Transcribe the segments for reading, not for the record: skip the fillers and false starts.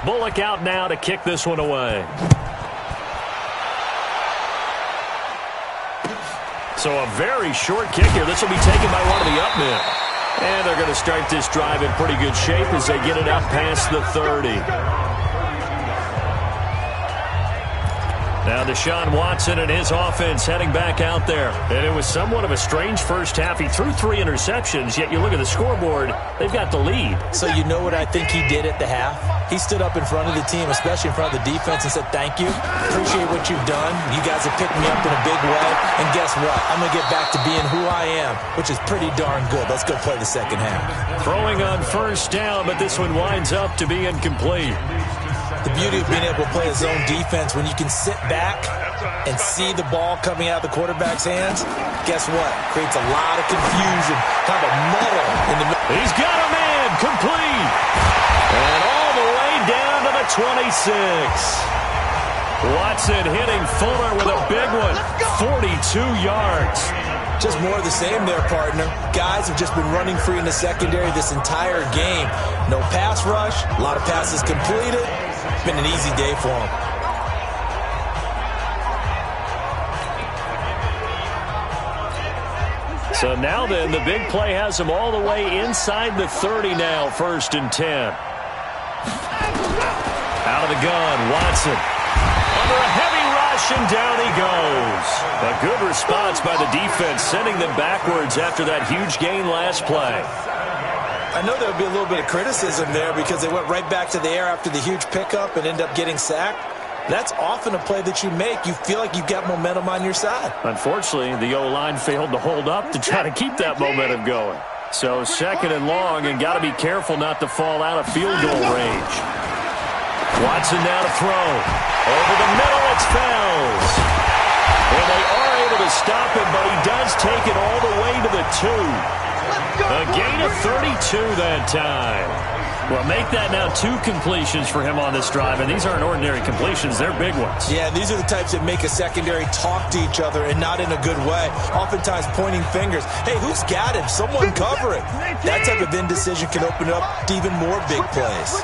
Bullock out now to kick this one away. So a very short kick here. This will be taken by one of the up men. And they're going to start this drive in pretty good shape as they get it up past the 30. Now Deshaun Watson and his offense heading back out there. And it was somewhat of a strange first half. He threw 3 interceptions, yet you look at the scoreboard, they've got the lead. So you know what I think he did at the half? He stood up in front of the team, especially in front of the defense, and said, thank you. Appreciate what you've done. You guys have picked me up in a big way. And guess what? I'm going to get back to being who I am, which is pretty darn good. Let's go play the second half. Throwing on first down, but this one winds up to be incomplete. The beauty of being able to play a zone defense when you can sit back and see the ball coming out of the quarterback's hands, guess what? Creates a lot of confusion, kind of a muddle in the middle. He's got a man complete. And all the way down to the 26. Watson hitting Fuller with a big one, 42 yards. Just more of the same there, partner. Guys have just been running free in the secondary this entire game. No pass rush, a lot of passes completed. It's been an easy day for them. So now then, the big play has them all the way inside the 30 now, 1st and 10. Out of the gun, Watson. Under a heavy rush, and down he goes. A good response by the defense, sending them backwards after that huge gain last play. I know there would be a little bit of criticism there because they went right back to the air after the huge pickup and end up getting sacked. That's often a play that you make. You feel like you've got momentum on your side. Unfortunately, the O-line failed to hold up to try to keep that momentum going. So 2nd and long, and got to be careful not to fall out of field goal range. Watson now to throw. Over the middle, it's Fells. Well, they are able to stop him, but he does take it all the way to the 2. A gain of 32 that time. Well, make that now 2 completions for him on this drive, and these aren't ordinary completions. They're big ones. Yeah, these are the types that make a secondary talk to each other and not in a good way. Oftentimes pointing fingers. Hey, who's got him? Someone cover it. That type of indecision can open up to even more big plays.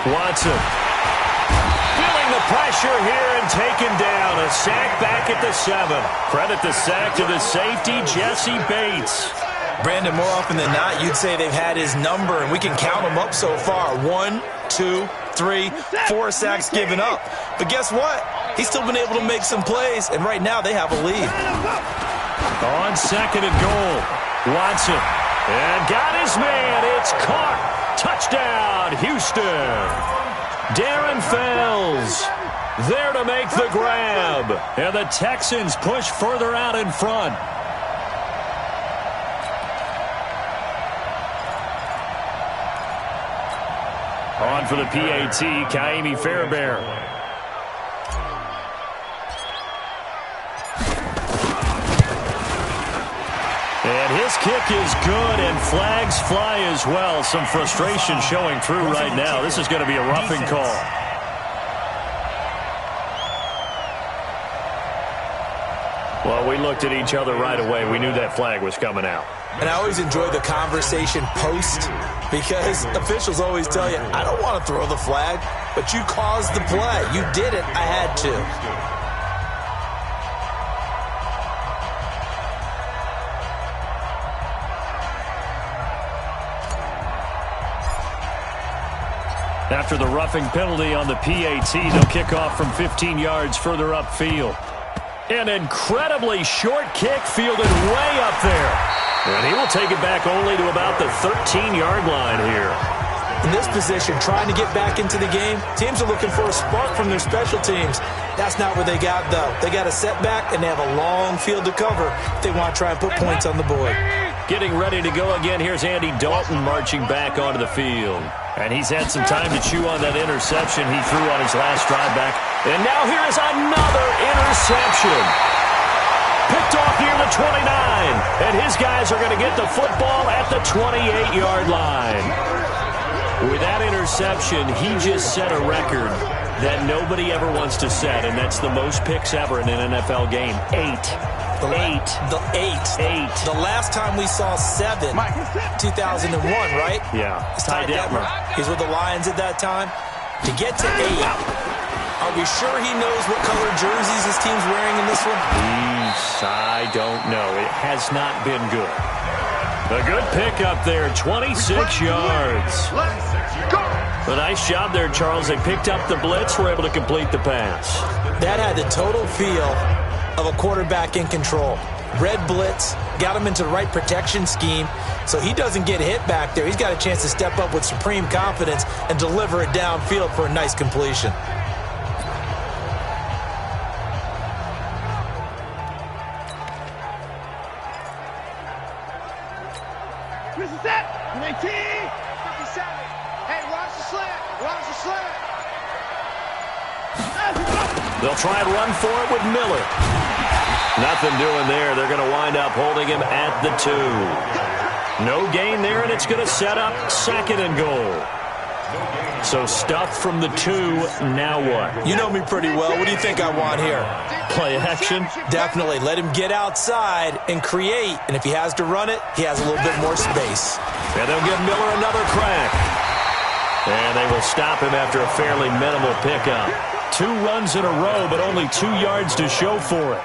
Watson. Feeling the pressure here and taken down. A sack back at the 7. Credit the sack to the safety, Jesse Bates. Brandon, more often than not, you'd say they've had his number, and we can count them up so far. 1, 2, 3, 4 sacks given up. But guess what? He's still been able to make some plays, and right now they have a lead. On 2nd and goal, Watson. And got his man. It's caught. Touchdown, Houston. Darren Fells there to make the grab. And the Texans push further out in front. On for the PAT, Kaimi Fairbairn. And his kick is good, and flags fly as well. Some frustration showing through right now. This is going to be a roughing call. Well, we looked at each other right away. We knew that flag was coming out. And I always enjoy the conversation post because officials always tell you, I don't want to throw the flag, but you caused the play. You did it. I had to. After the roughing penalty on the PAT, they'll kick off from 15 yards further upfield. An incredibly short kick fielded way up there. And he will take it back only to about the 13-yard line here. In this position, trying to get back into the game, teams are looking for a spark from their special teams. That's not what they got, though. They got a setback, and they have a long field to cover if they want to try and put points on the board. Getting ready to go again. Here's Andy Dalton marching back onto the field. And he's had some time to chew on that interception he threw on his last drive back. And now here is another interception. Picked off near the 29. And his guys are going to get the football at the 28-yard line. With that interception, he just set a record that nobody ever wants to set, and that's the most picks ever in an NFL game, 8. 8. The last time we saw 7, 2001, right? Yeah. It's Ty Detmer. He's with the Lions at that time. To get to 8, are we sure he knows what color jerseys his team's wearing in this one? I don't know. It has not been good. A good pickup there, 26 yards. A nice job there, Charles. They picked up the blitz, were able to complete the pass. That had the total feel of a quarterback in control. Red blitz, got him into the right protection scheme, so he doesn't get hit back there. He's got a chance to step up with supreme confidence and deliver it downfield for a nice completion. This is it. 19. 57. Hey, watch the slant. Watch the slant. They'll try and run for it with Miller. Nothing doing there. They're going to wind up holding him at the 2. No gain there, and it's going to set up 2nd and goal. So stuffed from the 2. Now what? You know me pretty well. What do you think I want here? Play action? Definitely. Let him get outside and create. And if he has to run it, he has a little bit more space. And they'll give Miller another crack. And they will stop him after a fairly minimal pickup. 2 runs in a row, but only 2 yards to show for it.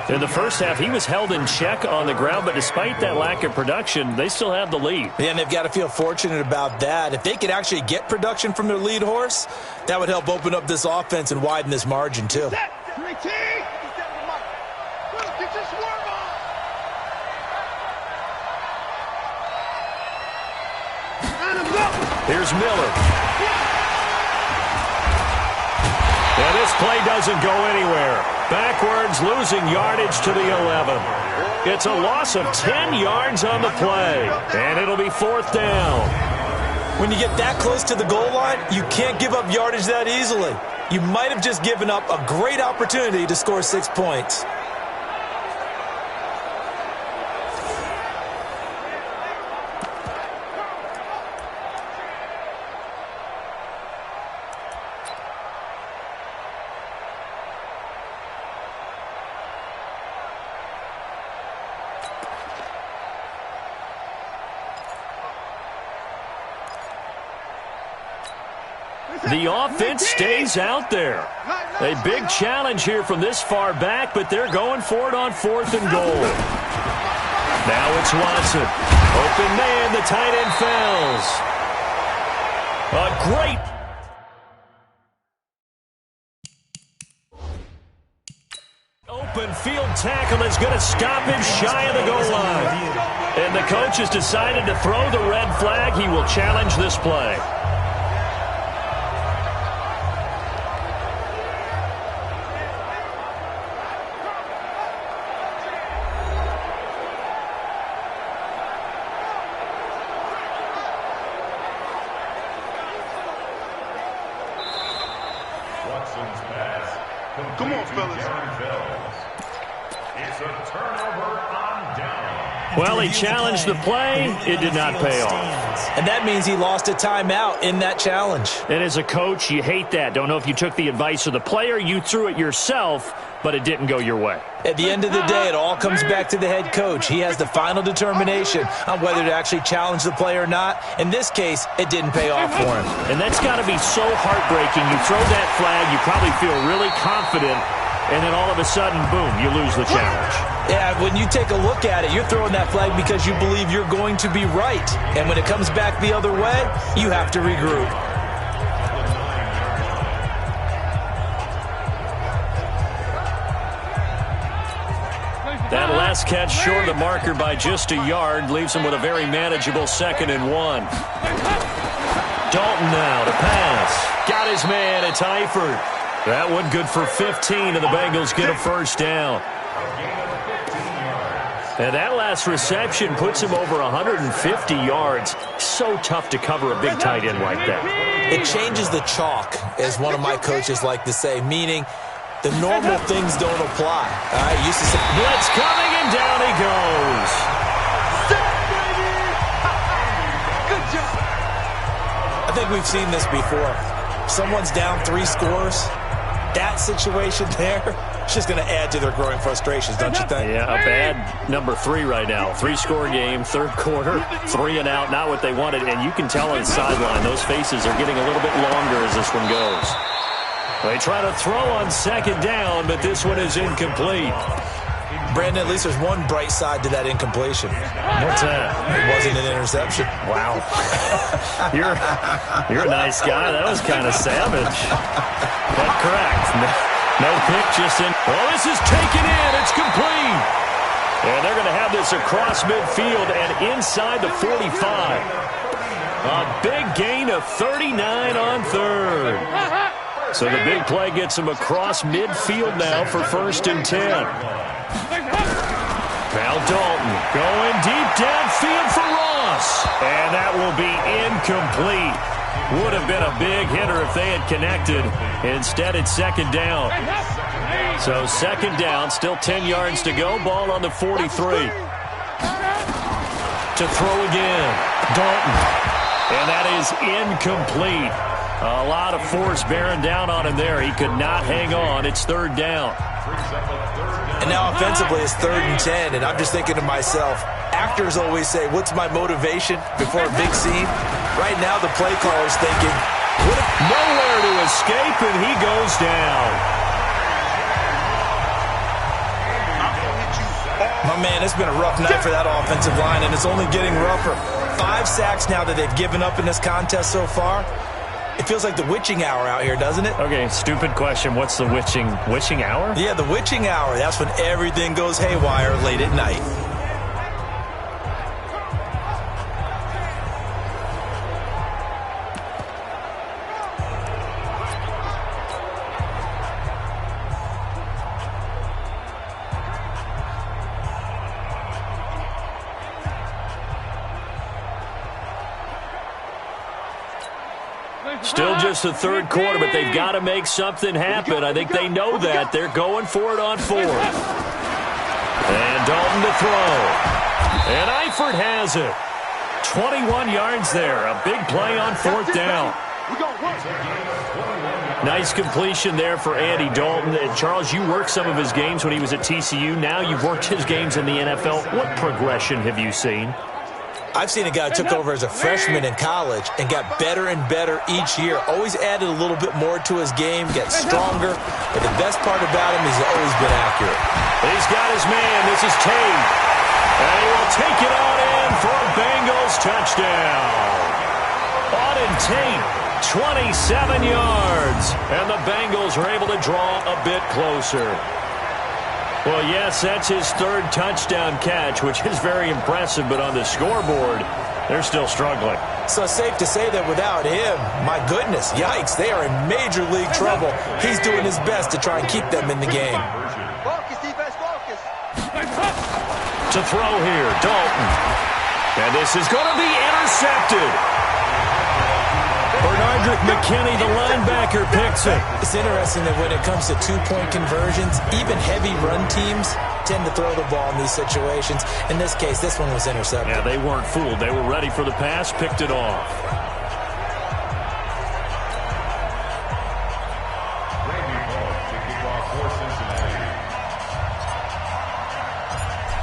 In the first half, he was held in check on the ground, but despite that lack of production, they still have the lead. Yeah, and they've got to feel fortunate about that. If they could actually get production from their lead horse, that would help open up this offense and widen this margin, too. Here's Miller. And this play doesn't go anywhere. Backwards, losing yardage to the 11. It's a loss of 10 yards on the play. And it'll be 4th down. When you get that close to the goal line, you can't give up yardage that easily. You might have just given up a great opportunity to score 6 points. The offense stays out there. A big challenge here from this far back, but they're going for it on 4th and goal. Now it's Watson. Open man, the tight end fails. A great open field tackle is going to stop him shy of the goal line. And the coach has decided to throw the red flag. He will challenge this play. Come on, fellas. It's a turnover on down. Well, he challenged the play. It did not pay off. And that means he lost a timeout in that challenge. And as a coach, you hate that. Don't know if you took the advice of the player, you threw it yourself, but it didn't go your way. At the end of the day, it all comes back to the head coach. He has the final determination on whether to actually challenge the play or not. In this case, it didn't pay off for him. And that's got to be so heartbreaking. You throw that flag, you probably feel really confident, and then all of a sudden, boom, you lose the challenge. Yeah, when you take a look at it, you're throwing that flag because you believe you're going to be right. And when it comes back the other way, you have to regroup. That last catch short of the marker by just a yard leaves him with a very manageable 2nd and 1. Dalton now to pass. Got his man. It's Eifert. That one good for 15, and the Bengals get a first down. And that last reception puts him over 150 yards. So tough to cover a big tight end like that. It changes the chalk, as one of my coaches like to say, meaning the normal things don't apply. All right, used to say, blitz coming, and down he goes. Good job. I think we've seen this before. Someone's down 3 scores. that situation there, it's just going to add to their growing frustrations, don't you think? Yeah, a bad number 3 right now. 3-score game, third quarter, 3 and out, not what they wanted. And you can tell on the sideline, those faces are getting a little bit longer as this one goes. They try to throw on second down, but this one is incomplete. Brandon, at least there's one bright side to that incompletion. What's that? It wasn't an interception. Wow. You're a nice guy. That was kind of savage. But correct. No pick, just in. Well, this is taken in. It's complete. And they're going to have this across midfield and inside the 45. A big gain of 39 on third. So the big play gets them across midfield now for 1st and 10. Now Dalton going deep downfield for Ross. And that will be incomplete. Would have been a big hitter if they had connected. Instead, it's second down. So second down, still 10 yards to go. Ball on the 43. To throw again. Dalton. And that is incomplete. A lot of force bearing down on him there. He could not hang on. It's third down. And now offensively it's 3rd and 10, and I'm just thinking to myself, actors always say, what's my motivation before a big scene? Right now the play caller's thinking, nowhere to escape, and he goes down. My man, it's been a rough night for that offensive line, and it's only getting rougher. 5 sacks now that they've given up in this contest so far. It feels like the witching hour out here, doesn't it? Okay, stupid question. What's the witching hour? Yeah, the witching hour. That's when everything goes haywire late at night. Still just the third quarter, but they've got to make something happen. I think they know that. They're going for it on 4th. And Dalton to throw. And Eifert has it. 21 yards there. A big play on 4th down. Nice completion there for Andy Dalton. And Charles, you worked some of his games when he was at TCU. Now you've worked his games in the NFL. What progression have you seen? I've seen a guy who took over as a freshman in college and got better and better each year. Always added a little bit more to his game, got stronger. But the best part about him is he's always been accurate. He's got his man. This is Tate. And he will take it on in for a Bengals touchdown. Auden Tate, 27 yards. And the Bengals are able to draw a bit closer. Well, yes, that's his 3rd touchdown catch, which is very impressive, but on the scoreboard, they're still struggling. So it's safe to say that without him, my goodness, yikes, they are in major league trouble. He's doing his best to try and keep them in the game. Focus, defense, focus. To throw here, Dalton. And this is going to be intercepted. Bernardrick McKinney, the linebacker, picks it. It's interesting that when it comes to 2-point conversions, even heavy run teams tend to throw the ball in these situations. In this case, this one was intercepted. Yeah, they weren't fooled. They were ready for the pass, picked it off.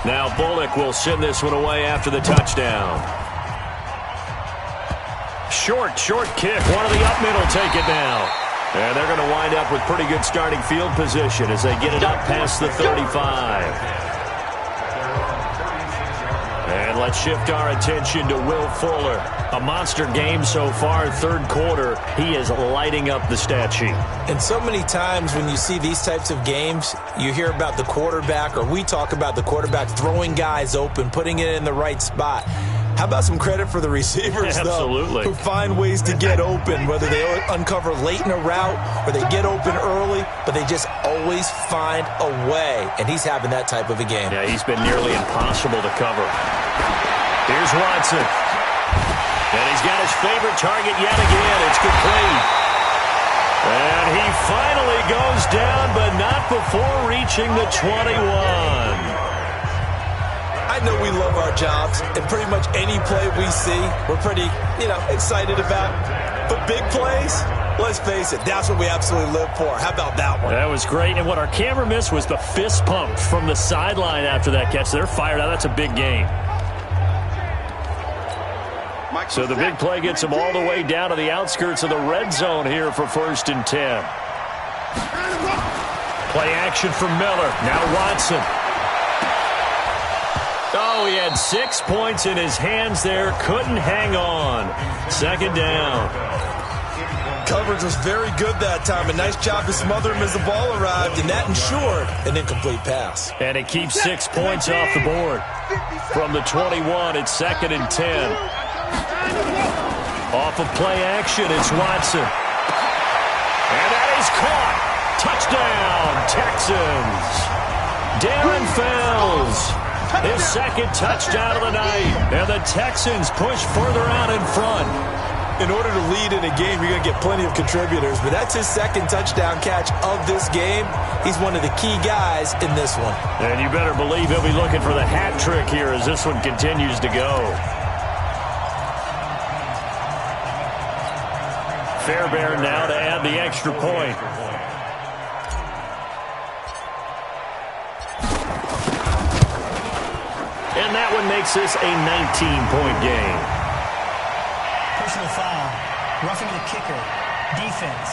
Now Bullock will send this one away after the touchdown. Short kick. One of the up middle take it now. And they're going to wind up with pretty good starting field position as they get it up past the 35. And let's shift our attention to Will Fuller. A monster game so far, third quarter. He is lighting up the stat sheet. And so many times when you see these types of games, you hear about the quarterback, or we talk about the quarterback throwing guys open, putting it in the right spot. How about some credit for the receivers, Absolutely. though, who find ways to get open, whether they uncover late in a route or they get open early, but they just always find a way. And he's having that type of a game. Yeah, he's been nearly impossible to cover. Here's Watson. And he's got his favorite target yet again. It's complete. And he finally goes down, but not before reaching the 21. I know we love our jobs, and pretty much any play we see, we're pretty, excited about. But big plays, Let's face it, that's what we absolutely live for. How about that one? That was great, and what our camera missed was the fist pump from the sideline after that catch. They're fired out. That's a big game. So the big play gets them all the way down to the outskirts of the red zone here for 1st and 10. Play action from Miller. Now Watson. Oh, he had 6 points in his hands there. Couldn't hang on. 2nd down. Coverage was very good that time. A nice job to smother him as the ball arrived, and that ensured an incomplete pass. And it keeps 6 points off the board. From the 21, it's 2nd and 10. Off of play action, it's Watson. And that is caught. Touchdown, Texans. Darren Fells, his 2nd touchdown of the night. And the Texans push further out in front. In order to lead in a game, you're going to get plenty of contributors, but that's his 2nd touchdown catch of this game. He's one of the key guys in this one. And you better believe he'll be looking for the hat trick here as this one continues to go. Fairbairn now to add the extra point. And that one makes this a 19-point game. Personal foul. Roughing the kicker. Defense.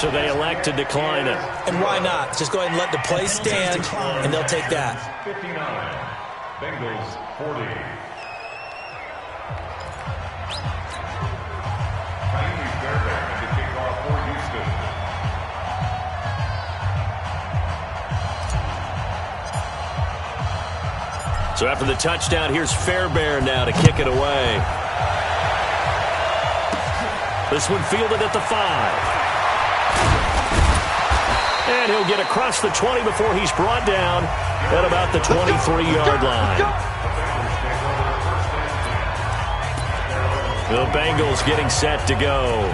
So they elect to decline it. And why not? Just go ahead and let the play stand, and they'll take that. 59. Bengals 40. Fairbairn to kick off for Houston. So after the touchdown, here's Fairbairn now to kick it away. This one fielded at the 5. And he'll get across the 20 before he's brought down at about the 23-yard line. The Bengals getting set to go.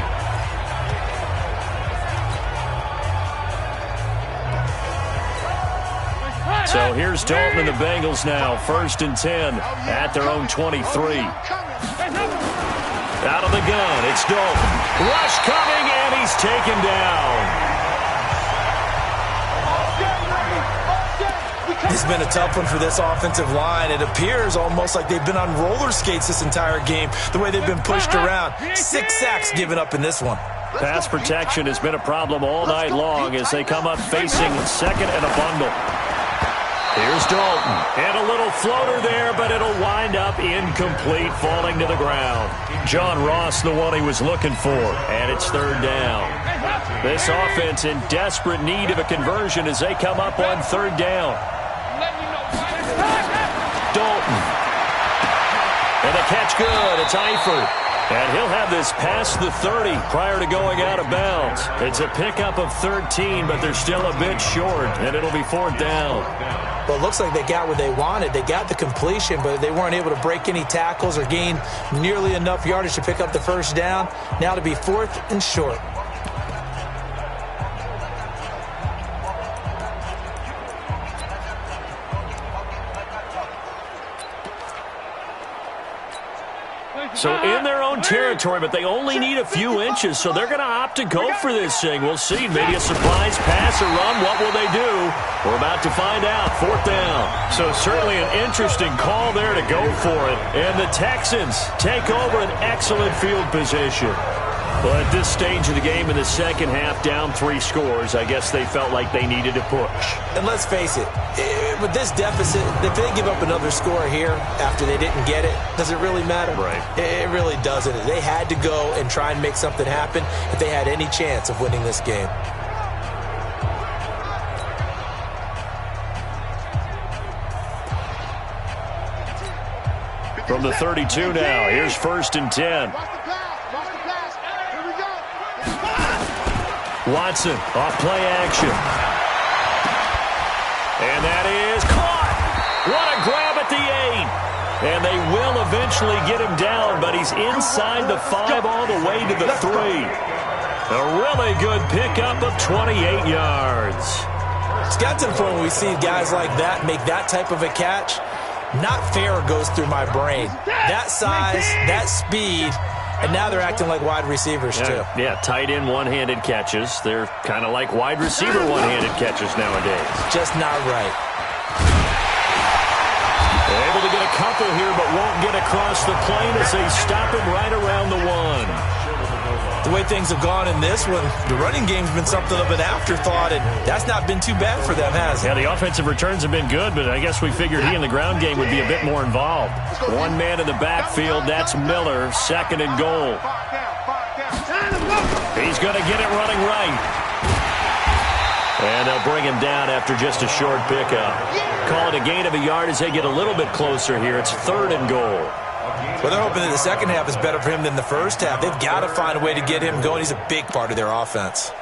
So here's Dalton and the Bengals now. 1st and 10 at their own 23. Out of the gun, it's Dalton. Rush coming, and he's taken down. It's been a tough one for this offensive line. It appears almost like they've been on roller skates this entire game, the way they've been pushed around. 6 sacks given up in this one. Pass protection has been a problem all night long as they come up facing 2nd and a bundle. Here's Dalton. And a little floater there, but it'll wind up incomplete, falling to the ground. John Ross, the one he was looking for, and it's 3rd down. This offense in desperate need of a conversion as they come up on 3rd down. Dalton. And the catch good. It's Eifert. And he'll have this past the 30 prior to going out of bounds. It's a pickup of 13, but they're still a bit short, and it'll be 4th down. Well, it looks like they got what they wanted. They got the completion, but they weren't able to break any tackles or gain nearly enough yardage to pick up the 1st down. Now to be 4th and short. So in their own territory, but they only need a few inches, so they're going to opt to go for this thing. We'll see. Maybe a surprise pass or run. What will they do? We're about to find out. 4th down. So certainly an interesting call there to go for it. And the Texans take over an excellent field position. Well, at this stage of the game in the 2nd half, down 3 scores, I guess they felt like they needed to push. And let's face it, with this deficit, if they give up another score here after they didn't get it, does it really matter? Right. It really doesn't. They had to go and try and make something happen if they had any chance of winning this game. From the 32 now, here's 1st and 10. Watson off play action. And that is caught. What a grab at the 8. And they will eventually get him down, but he's inside the 5 all the way to the 3. A really good pickup of 28 yards. It's got to the point where we see guys like that make that type of a catch. Not fair goes through my brain. That size, that speed, and now they're acting like wide receivers too. Yeah, tight end one-handed catches. They're kind of like wide receiver one-handed catches nowadays. Just not right. Able to get a couple here, but won't get across the plane as they stop him right around the 1. The way things have gone in this one, the running game's been something of an afterthought, and that's not been too bad for them, has it? Yeah, the offensive returns have been good, but I guess we figured he in the ground game would be a bit more involved. One man in the backfield, that's Miller, 2nd and goal. He's going to get it running right. And they'll bring him down after just a short pickup. Call it a gain of a yard as they get a little bit closer here. It's 3rd and goal. Well, they're hoping that the second half is better for him than the first half. They've got to find a way to get him going. He's a big part of their offense.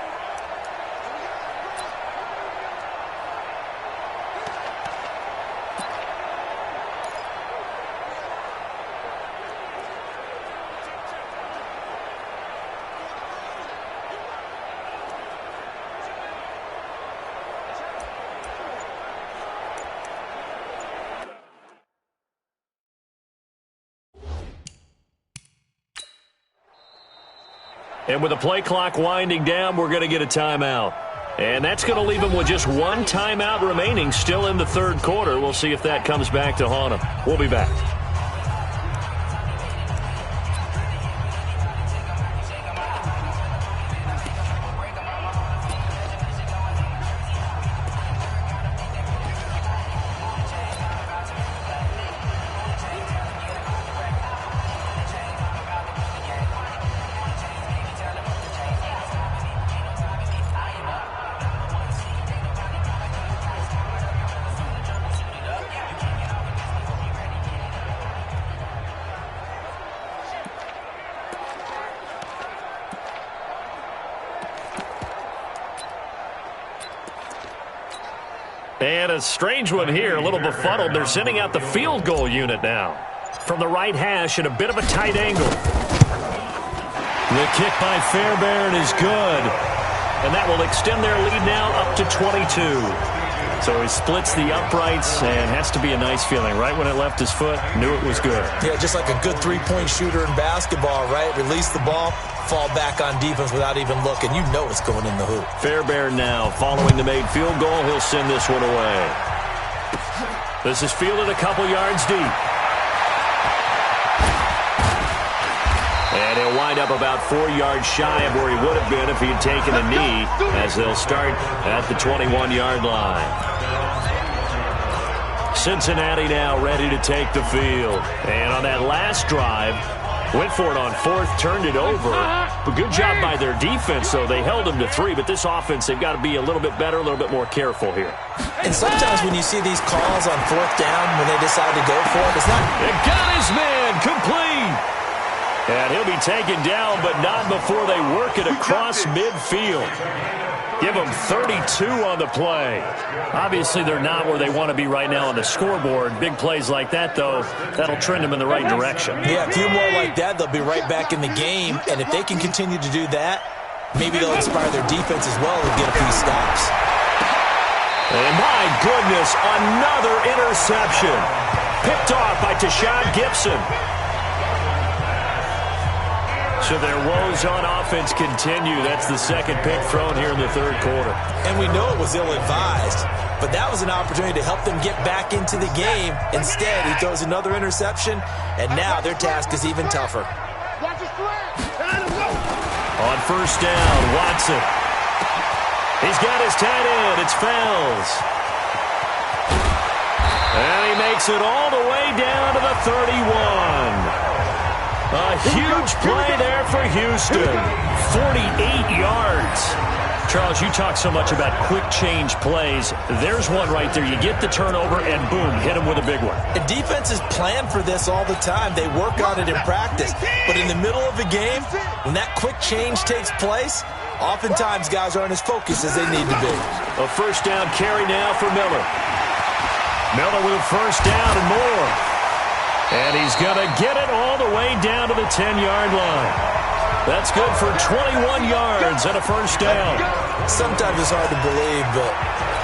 And with the play clock winding down, we're going to get a timeout. And that's going to leave them with just one timeout remaining still in the 3rd quarter. We'll see if that comes back to haunt them. We'll be back. And a strange one here, a little befuddled. They're sending out the field goal unit now. From the right hash at a bit of a tight angle. The kick by Fairbairn is good. And that will extend their lead now up to 22. So he splits the uprights, and has to be a nice feeling. Right when it left his foot, knew it was good. Yeah, just like a good three-point shooter in basketball, right? Release the ball, fall back on defense without even looking. You know it's going in the hoop. Fairbairn now following the made field goal. He'll send this one away. This is fielded a couple yards deep. And he'll wind up about 4 yards shy of where he would have been if he had taken a knee, as they'll start at the 21-yard line. Cincinnati now ready to take the field. And on that last drive, went for it on 4th, turned it over. But good job by their defense, though. They held them to 3, but this offense, they've got to be a little bit better, a little bit more careful here. And sometimes when you see these calls on 4th down, when they decide to go for it, it's not... It got his man complete. And he'll be taken down, but not before they work it across midfield. Give them 32 on the play. Obviously, they're not where they want to be right now on the scoreboard. Big plays like that, though, that'll trend them in the right direction. Yeah, a few more like that, they'll be right back in the game. And if they can continue to do that, maybe they'll inspire their defense as well and get a few stops. And my goodness, another interception. Picked off by Tashawn Gibson. So their woes on offense continue. That's the second pick thrown here in the 3rd quarter. And we know it was ill-advised, but that was an opportunity to help them get back into the game. Instead, he throws another interception, and now their task is even tougher. On 1st down, Watson. He's got his tight end. It's Fells. And he makes it all the way down to the 31. A huge play there for Houston. 48 yards. Charles, you talk so much about quick change plays. There's one right there. You get the turnover, and boom, hit him with a big one. And defenses plan for this all the time. They work on it in practice. But in the middle of the game, when that quick change takes place, oftentimes guys aren't as focused as they need to be. A 1st down carry now for Miller. Miller with 1st down and more. And he's going to get it all the way down to the 10-yard line. That's good for 21 yards and a 1st down. Sometimes it's hard to believe, but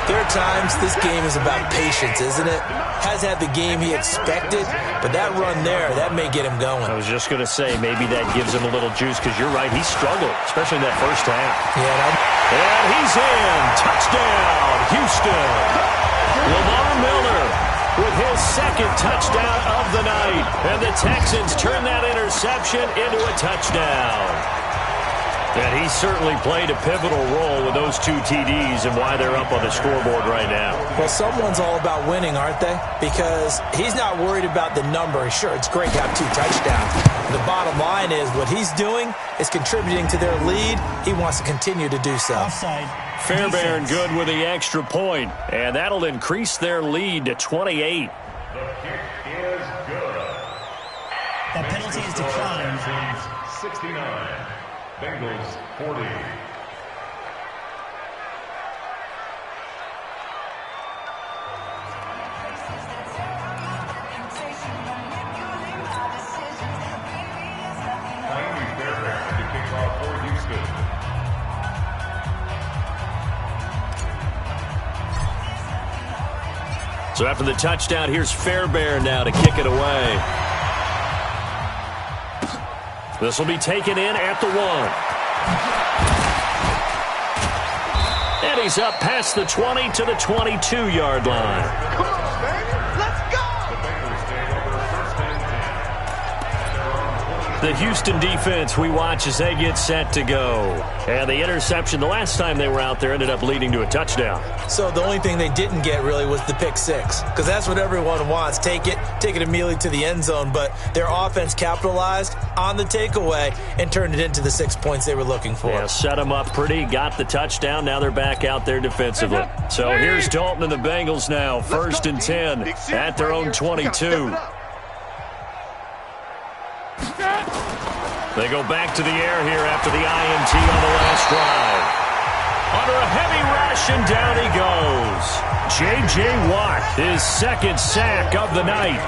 There are times this game is about patience, isn't it? Has had the game he expected, but that run there, that may get him going. I was just going to say, maybe that gives him a little juice, because you're right, he struggled, especially in that first half. Yeah, and he's in. Touchdown, Houston. Lamar Miller with his second touchdown of the night. And the Texans turn that interception into a touchdown. And he certainly played a pivotal role with those 2 TDs and why they're up on the scoreboard right now. Well, someone's all about winning, aren't they? Because he's not worried about the number. Sure, it's great to have 2 touchdowns. The bottom line is what he's doing is contributing to their lead. He wants to continue to do so. Offside. Fairbairn good with the extra point, and that'll increase their lead to 28. The kick is good. That penalty is declined. 69. Bengals 40. Miami Fairbairn to kick off for Houston. So after the touchdown, here's Fairbairn now to kick it away. This will be taken in at the 1. And he's up past the 20 to the 22-yard line. Come on, baby. Let's go. The Bengals take over first and 10. The Houston defense we watch as they get set to go. And the interception the last time they were out there ended up leading to a touchdown. So the only thing they didn't get really was the pick 6, because that's what everyone wants. Take it immediately to the end zone, but their offense capitalized on the takeaway and turned it into the 6 points they were looking for. Yeah, set them up pretty, got the touchdown. Now they're back out there defensively. So here's Dalton and the Bengals now, first and 10 at their own 22. They go back to the air here after the INT on the last drive. Under a heavy rush, and down he goes. J.J. Watt, his second sack of the night.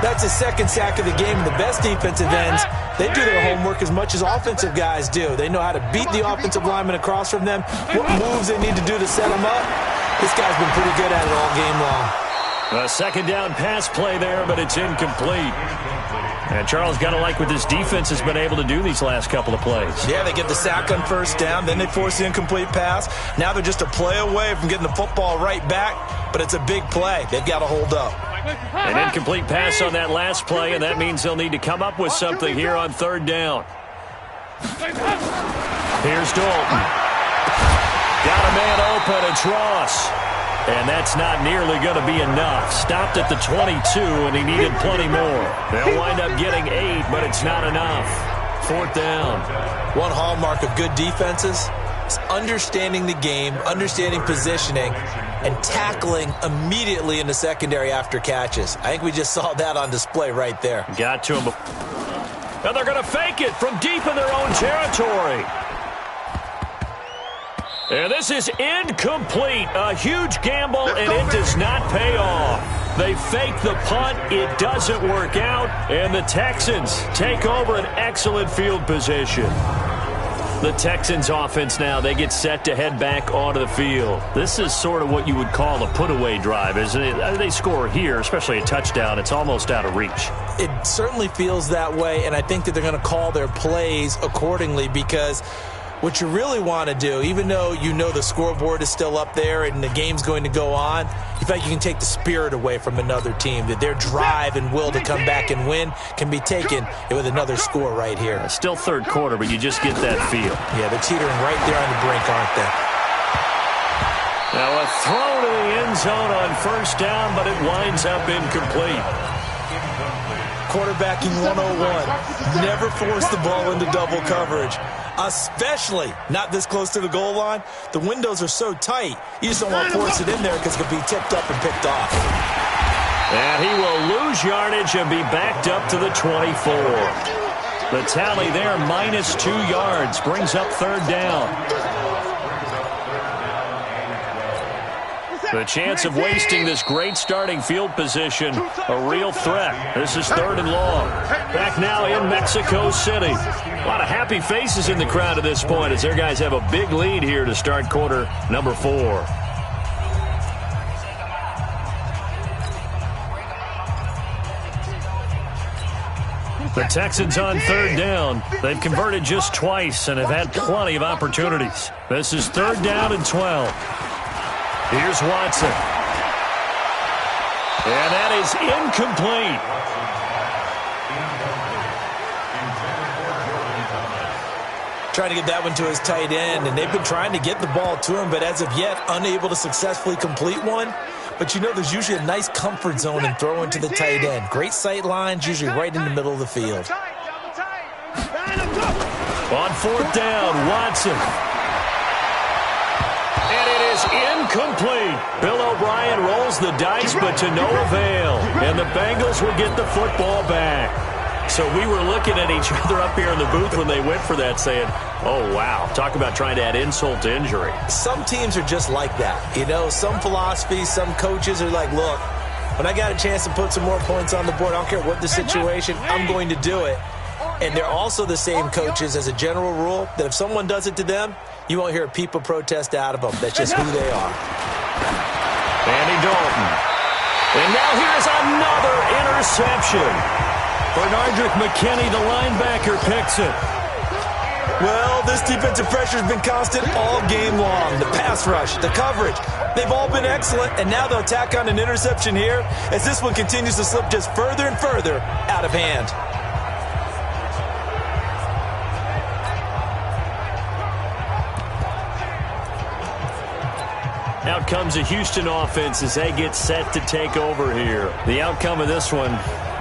That's his second sack of the game. The best defensive ends, they do their homework as much as offensive guys do. They know how to beat the offensive lineman across from them, what moves they need to do to set them up. This guy's been pretty good at it all game long. A second down pass play there, but it's incomplete. And Charles got to like what this defense has been able to do these last couple of plays. Yeah, they get the sack on first down, then they force the incomplete pass. Now they're just a play away from getting the football right back, but it's a big play. They've got to hold up. An incomplete pass on that last play, and that means they'll need to come up with something here on third down. Here's Dalton. Got a man open, it's Ross. And that's not nearly going to be enough. Stopped at the 22, and he needed plenty more. They'll wind up getting 8, but it's not enough. Fourth down. One hallmark of good defenses is understanding the game, understanding positioning, and tackling immediately in the secondary after catches. I think we just saw that on display right there. Got to him. And they're going to fake it from deep in their own territory. And this is incomplete. A huge gamble, and it does not pay off. They fake the punt. It doesn't work out. And the Texans take over an excellent field position. The Texans offense now, they get set to head back onto the field. This is sort of what you would call a put-away drive, isn't it? They score here, especially a touchdown. It's almost out of reach. It certainly feels that way, and I think that they're going to call their plays accordingly, because what you really want to do, even though you know the scoreboard is still up there and the game's going to go on, you feel like you can take the spirit away from another team, that their drive and will to come back and win can be taken with another score right here. Still third quarter, but you just get that feel. Yeah, they're teetering right there on the brink, aren't they? Now a throw to the end zone on first down, but it winds up incomplete. Quarterbacking 101. Never force the ball into double coverage, especially not this close to the goal line. The windows are so tight, you just don't want to force it in there because it could be tipped up and picked off. And he will lose yardage and be backed up to the 24. The tally there, -2 yards, brings up third down. The chance of wasting this great starting field position, a real threat. This is third and long. Back now in Mexico City. A lot of happy faces in the crowd at this point as their guys have a big lead here to start quarter number 4. The Texans on third down. They've converted just twice and have had plenty of opportunities. This is third down and 12. Here's Watson. And that is incomplete. Trying to get that one to his tight end, and they've been trying to get the ball to him, but as of yet, unable to successfully complete one. But you know, there's usually a nice comfort zone in throwing to the tight end. Great sight lines, usually right in the middle of the field. On fourth down, Watson. And it is incomplete. Bill O'Brien rolls the dice, but to no avail. And the Bengals will get the football back. So we were looking at each other up here in the booth when they went for that saying, oh, wow, talk about trying to add insult to injury. Some teams are just like that. You know, some philosophies, some coaches are like, look, when I got a chance to put some more points on the board, I don't care what the situation, I'm going to do it. And they're also the same coaches as a general rule that if someone does it to them, you won't hear a peep of protest out of them. That's just who they are. Andy Dalton. And now here's another interception. Bernardrick McKinney, the linebacker, picks it. Well, this defensive pressure has been constant all game long. The pass rush, the coverage, they've all been excellent, and now they'll tack on an interception here as this one continues to slip just further and further out of hand. Out comes the Houston offense as they get set to take over here. The outcome of this one,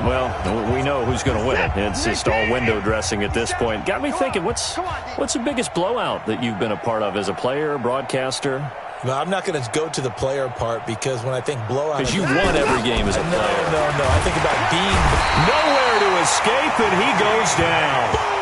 well, we know who's going to win it. It's just all window dressing at this point. Got me thinking, what's the biggest blowout that you've been a part of as a player, broadcaster? No, I'm not going to go to the player part because when I think blowout... Because you won every game as a player. No. I think about being... Nowhere to escape, and he goes down.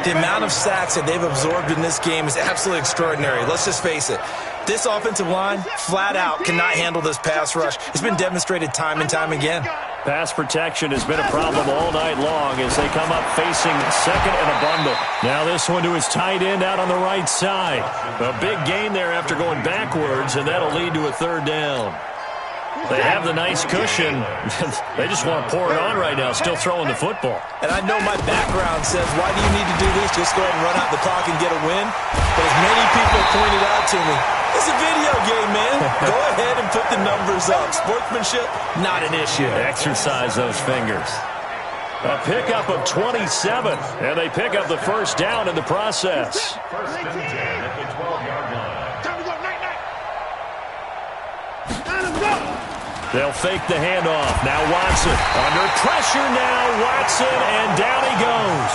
The amount of sacks that they've absorbed in this game is absolutely extraordinary. Let's just face it. This offensive line, flat out, cannot handle this pass rush. It's been demonstrated time and time again. Pass protection has been a problem all night long as they come up facing second and a bundle. Now this one to his tight end out on the right side. A big gain there after going backwards, and that'll lead to a third down. They have the nice cushion. They just want to pour it on right now, still throwing the football. And I know my background says, why do you need to do this? Just go ahead and run out the clock and get a win. But as many people pointed out to me, it's a video game, man. Go ahead and put the numbers up. Sportsmanship, not an issue. Exercise those fingers. A pickup of 27, and they pick up the first down in the process. First and 10 at the 12-yard line. They'll fake the handoff. Now Watson. Under pressure now, Watson, and down he goes.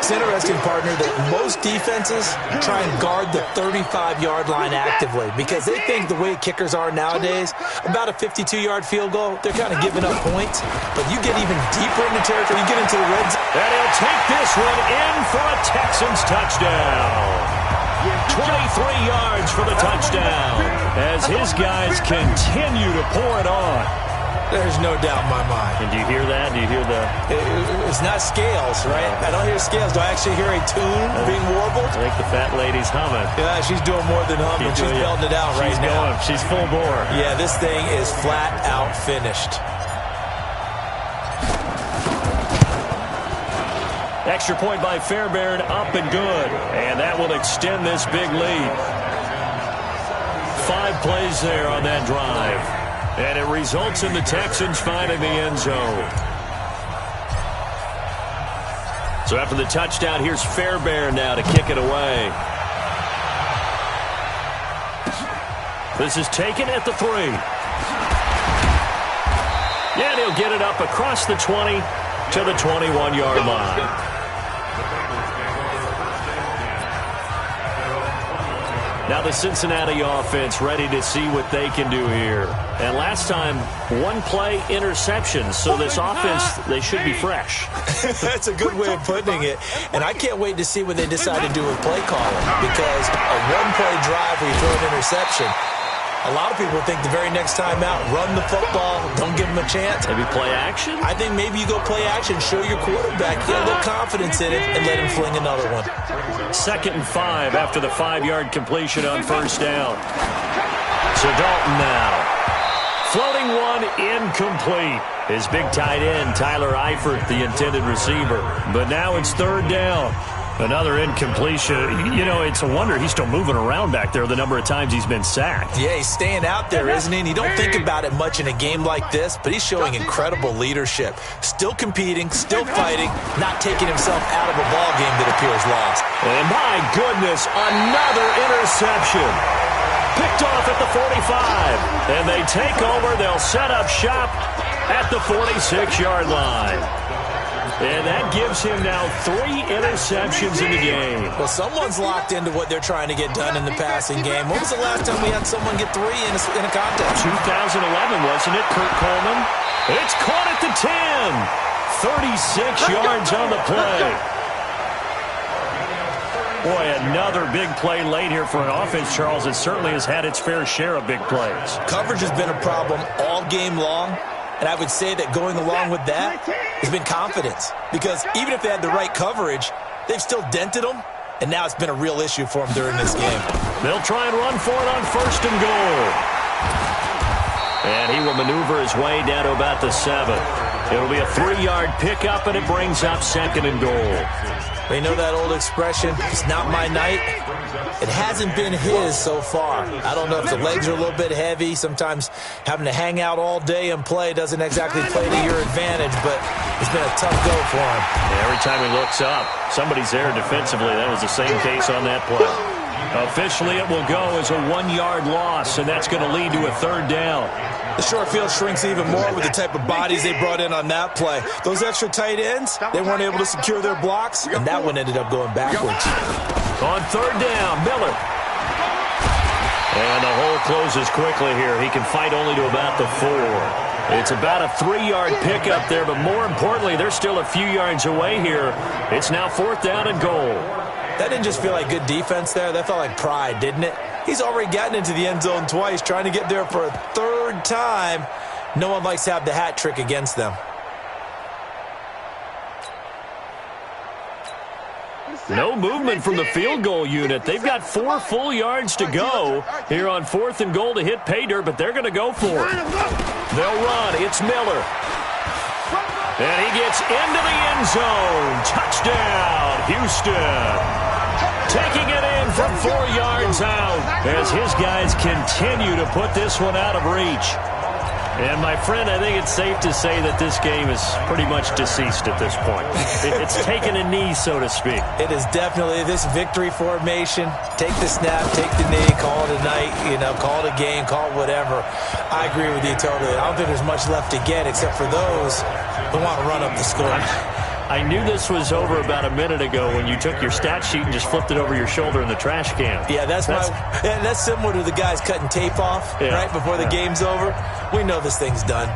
It's interesting, partner, that most defenses try and guard the 35-yard line actively because they think the way kickers are nowadays, about a 52-yard field goal, they're kind of giving up points. But you get even deeper into territory, you get into the red zone. And he'll take this one in for a Texans touchdown. 23 yards for the touchdown as his guys continue to pour it on. There's no doubt in my mind. And do you hear that? Do you hear the... It's not scales, right? I don't hear scales. Do I actually hear a tune being warbled? I think the fat lady's humming. Yeah, she's doing more than humming. She's belting it out right now. She's full bore. Yeah, this thing is flat out finished. Extra point by Fairbairn, up and good. And that will extend this big lead. 5 plays there on that drive. And it results in the Texans finding the end zone. So after the touchdown, here's Fairbairn now to kick it away. This is taken at the 3. And he'll get it up across the 20 to the 21-yard line. Now the Cincinnati offense ready to see what they can do here. And last time, 1 play interception. So this offense, they should be fresh. That's a good way of putting it. And I can't wait to see what they decide to do with play calling. Because a 1-play drive where you throw an interception, a lot of people think the very next time out, run the football, don't give them a chance. Maybe play action? I think maybe you go play action, show your quarterback, get a little confidence in it, and let him fling another one. 2nd and 5 after the 5-yard completion on first down. So Dalton now floating one incomplete. His big tight end, Tyler Eifert, the intended receiver. But now it's third down. Another incompletion. You know, it's a wonder he's still moving around back there the number of times he's been sacked. Yeah, he's staying out there, isn't he? And you don't think about it much in a game like this, but he's showing incredible leadership. Still competing, still fighting, not taking himself out of a ball game that appears lost. And my goodness, another interception. Picked off at the 45. And they take over. They'll set up shop at the 46-yard line. And that gives him now 3 interceptions in the game. Well, someone's locked into what they're trying to get done in the passing game. When was the last time we had someone get 3 in a contest? 2011, wasn't it, Kurt Coleman? It's caught at the 10. 36 yards on the play. Boy, another big play late here for an offense, Charles. It certainly has had its fair share of big plays. Coverage has been a problem all game long. And I would say that going along with that has been confidence. Because even if they had the right coverage, they've still dented them. And now it's been a real issue for them during this game. They'll try and run for it on 1st and goal. And he will maneuver his way down to about the 7. It'll be a 3-yard pickup, and it brings up 2nd and goal. You know that old expression, it's not my night? It hasn't been his so far. I don't know if the legs are a little bit heavy. Sometimes having to hang out all day and play doesn't exactly play to your advantage, but it's been a tough go for him. Yeah, every time he looks up, somebody's there defensively. That was the same case on that play. Officially, it will go as a 1-yard loss, and that's going to lead to a 3rd down. The short field shrinks even more with the type of bodies they brought in on that play. Those extra tight ends, they weren't able to secure their blocks, and that one ended up going backwards. On 3rd down, Miller. And the hole closes quickly here. He can fight only to about the 4. It's about a 3-yard pickup there, but more importantly, they're still a few yards away here. It's now 4th down and goal. That didn't just feel like good defense there. That felt like pride, didn't it? He's already gotten into the end zone twice, trying to get there for a 3rd time. No one likes to have the hat trick against them. No movement from the field goal unit. They've got 4 full yards to go here on 4th and goal to hit pay dirt, but they're going to go for it. They'll run. It's Miller. And he gets into the end zone. Touchdown, Houston. Taking it in from 4 yards out as his guys continue to put this one out of reach. And, my friend, I think it's safe to say that this game is pretty much deceased at this point. It's taken a knee, so to speak. It is definitely this victory formation. Take the snap, take the knee, call it a night, call it a game, call it whatever. I agree with you totally. I don't think there's much left to get except for those who want to run up the score. I knew this was over about a minute ago when you took your stat sheet and just flipped it over your shoulder in the trash can. Yeah, that's similar to the guys cutting tape off right before the game's over. We know this thing's done.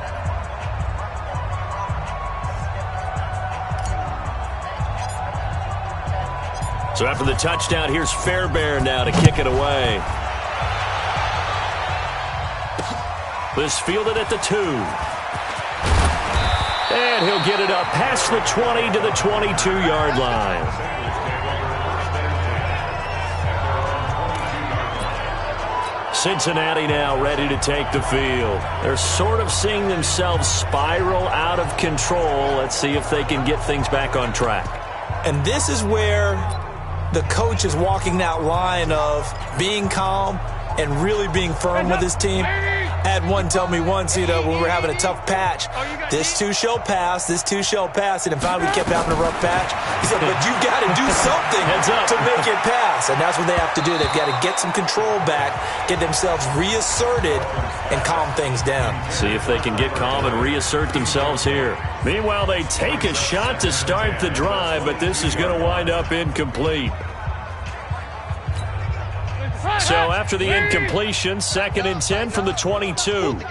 So after the touchdown, here's Fairbairn now to kick it away. This fielded at the 2. And he'll get it up past the 20 to the 22-yard line. Cincinnati now ready to take the field. They're sort of seeing themselves spiral out of control. Let's see if they can get things back on track. And this is where the coach is walking that line of being calm and really being firm with his team. I had one tell me once, when we were having a tough patch, this too shall pass, this too shall pass. And in fact, we kept having a rough patch. He said, but you got to do something to make it pass. And that's what they have to do. They've got to get some control back, get themselves reasserted, and calm things down. See if they can get calm and reassert themselves here. Meanwhile, they take a shot to start the drive, but this is going to wind up incomplete. So after the incompletion, 2nd and 10 from the 22. Throwing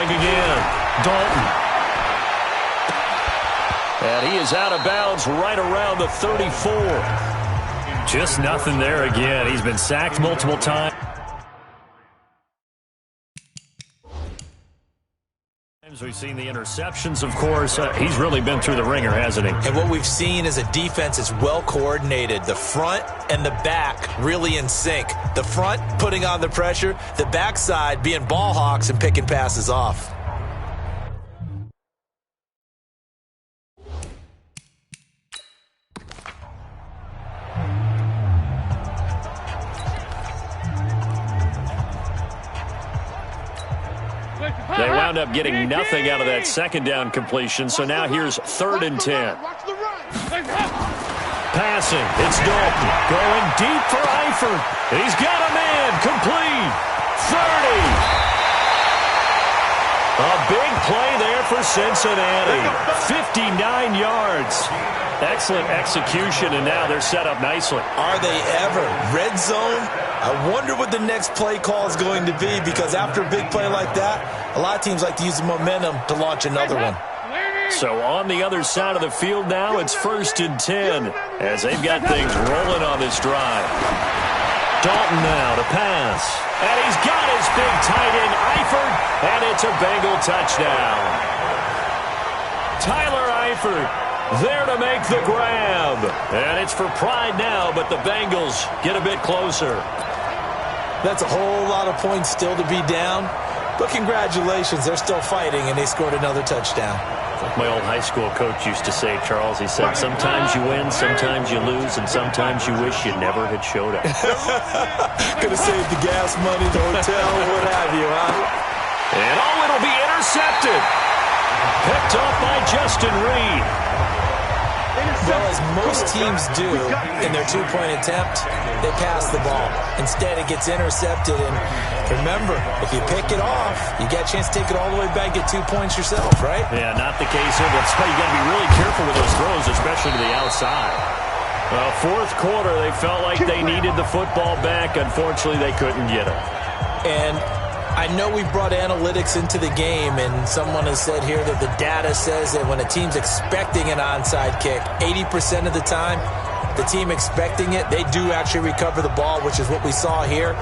again, Dalton. And he is out of bounds right around the 34. Just nothing there again. He's been sacked multiple times. We've seen the interceptions, of course. He's really been through the ringer, hasn't he? And what we've seen is a defense is well coordinated. The front and the back really in sync. The front putting on the pressure, the backside being ball hawks and picking passes off. They wound up getting nothing out of that second down completion, so now here's 3rd and 10. Passing, it's Dalton. Going deep for Eifert. He's got a man, complete. 30. A big play there for Cincinnati. 59 yards. Excellent execution, and now they're set up nicely. Are they ever? Red zone? I wonder what the next play call is going to be, because after a big play like that, a lot of teams like to use the momentum to launch another one. So on the other side of the field now, it's 1st and 10 as they've got things rolling on this drive. Dalton now to pass. And he's got his big tight end, Eifert, and it's a Bengal touchdown. Tyler Eifert there to make the grab. And it's for pride now, but the Bengals get a bit closer. That's a whole lot of points still to be down. But congratulations, they're still fighting, and they scored another touchdown. Like my old high school coach used to say, Charles, he said, sometimes you win, sometimes you lose, and sometimes you wish you never had showed up. Could have saved the gas money, the hotel, what have you, huh? And it'll be intercepted. Picked off by Justin Reed. Well, as most teams do in their two-point attempt, they pass the ball. Instead, it gets intercepted. And remember, if you pick it off, you got a chance to take it all the way back, get 2 points yourself, right? Yeah, not the case here. That's why you got to be really careful with those throws, especially to the outside. Fourth quarter, they felt like they needed the football back. Unfortunately, they couldn't get it. And I know we brought analytics into the game, and someone has said here that the data says that when a team's expecting an onside kick, 80% of the time, the team expecting it, they do actually recover the ball, which is what we saw here.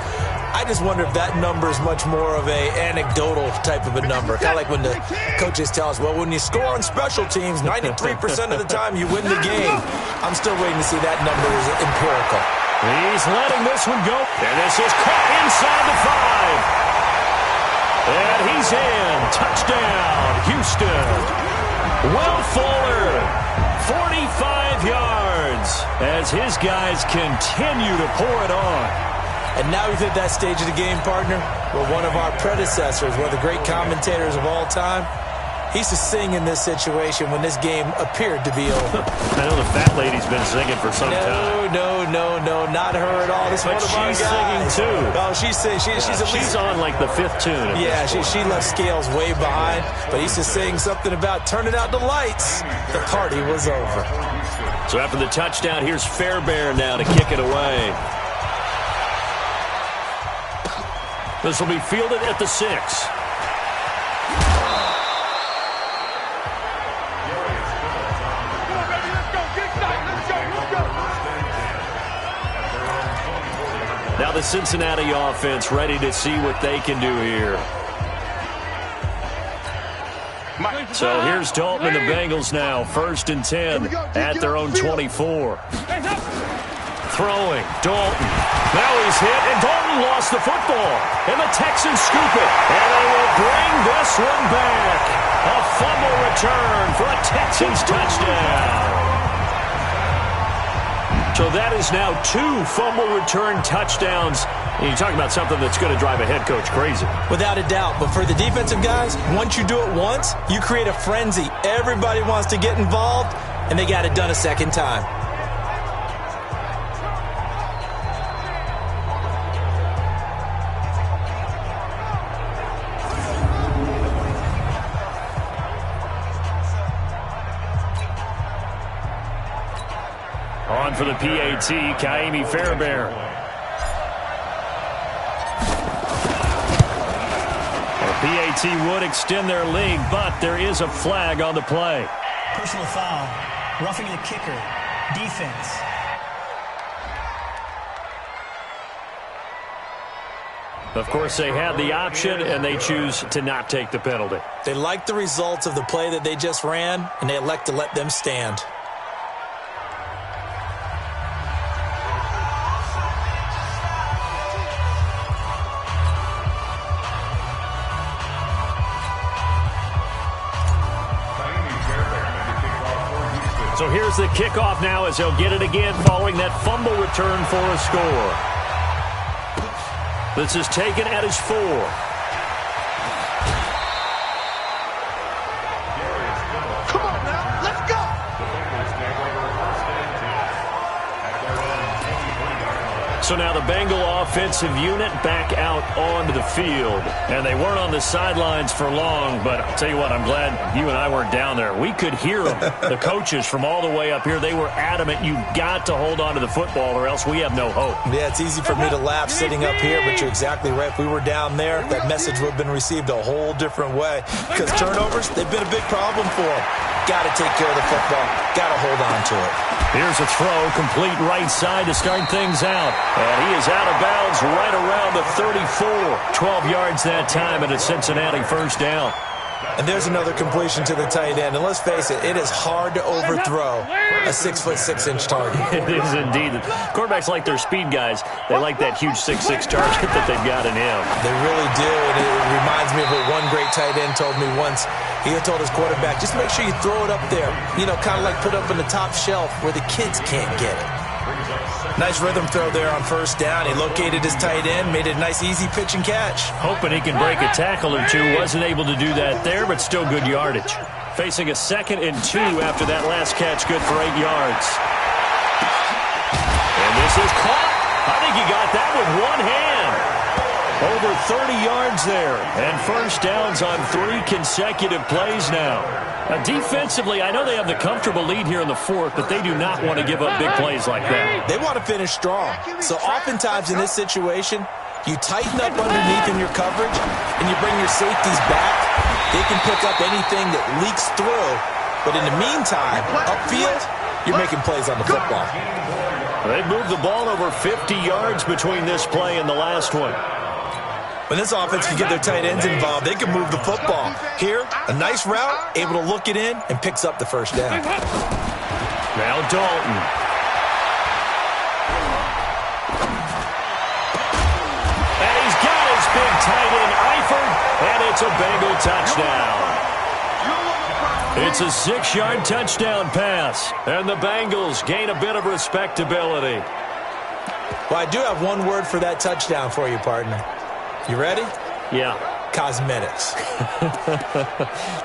I just wonder if that number is much more of a anecdotal type of a number. Kind of like when the coaches tell us, well, when you score on special teams, 93% of the time you win the game. I'm still waiting to see that number is empirical. He's letting this one go. And this is caught inside the 5. And he's in. Touchdown, Houston. Will Fuller, 45 yards as his guys continue to pour it on. And now he's at that stage of the game, partner, where one of our predecessors, one of the great commentators of all time, he used to sing in this situation when this game appeared to be over. I know the fat lady's been singing for some time. No, not her at all. This is one of our guys. She's singing too. Oh, she's on like the 5th tune. Yeah, she left Scales way behind, but he used to sing something about turning out the lights. The party was over. So after the touchdown, here's Fairbairn now to kick it away. This will be fielded at the 6. Now the Cincinnati offense ready to see what they can do here. So here's Dalton and the Bengals now. 1st and 10 at their own 24. Throwing, Dalton. Now he's hit, and Dalton lost the football. And the Texans scoop it. And they will bring this one back. A fumble return for a Texans touchdown. So that is now 2 fumble return touchdowns. And you're talking about something that's going to drive a head coach crazy. Without a doubt. But for the defensive guys, once you do it once, you create a frenzy. Everybody wants to get involved, and they got it done a second time. On for the PAT, Kaimi Fairbairn. The PAT would extend their lead, but there is a flag on the play. Personal foul. Roughing the kicker. Defense. Of course, they had the option, and they choose to not take the penalty. They like the results of the play that they just ran, and they elect to let them stand. So here's the kickoff now as they'll get it again following that fumble return for a score. This is taken at his 4. Come on now, let's go. So now the Bengal offensive unit back out onto the field. And they weren't on the sidelines for long, but I'll tell you what, I'm glad you and I weren't down there. We could hear them, the coaches from all the way up here. They were adamant, you've got to hold on to the football or else we have no hope. Yeah, it's easy for me to laugh sitting up here, but you're exactly right. If we were down there, that message would have been received a whole different way. Because turnovers, they've been a big problem for them. Got to take care of the football. Got to hold on to it. Here's a throw, complete right side to start things out. And he is out of bounds right around the 34. 12 yards that time, and a Cincinnati first down. And there's another completion to the tight end. And let's face it, it is hard to overthrow a 6'6" target. It is indeed. Quarterbacks like their speed guys. They like that huge 6'6" target that they've got in him. They really do. And it reminds me of what one great tight end told me once. He had told his quarterback, just make sure you throw it up there. You know, kind of like put up in the top shelf where the kids can't get it. Nice rhythm throw there on first down. He located his tight end, made it a nice, easy pitch and catch. Hoping he can break a tackle or two. Wasn't able to do that there, but still good yardage. Facing a 2nd and 2 after that last catch, good for 8 yards. And this is caught. I think he got that with one hand. Over 30 yards there. And first downs on 3 consecutive plays now. Now, defensively, I know they have the comfortable lead here in the 4th, but they do not want to give up big plays like that. They want to finish strong. So oftentimes in this situation, you tighten up underneath in your coverage, and you bring your safeties back. They can pick up anything that leaks through. But in the meantime, upfield, you're making plays on the football. They moved the ball over 50 yards between this play and the last one. When this offense can get their tight ends involved, they can move the football. Here, a nice route, able to look it in, and picks up the first down. Now Dalton. And he's got his big tight end, Eifert, and it's a Bengal touchdown. It's a 6-yard touchdown pass, and the Bengals gain a bit of respectability. Well, I do have one word for that touchdown for you, partner. You ready? Yeah. Cosmetics.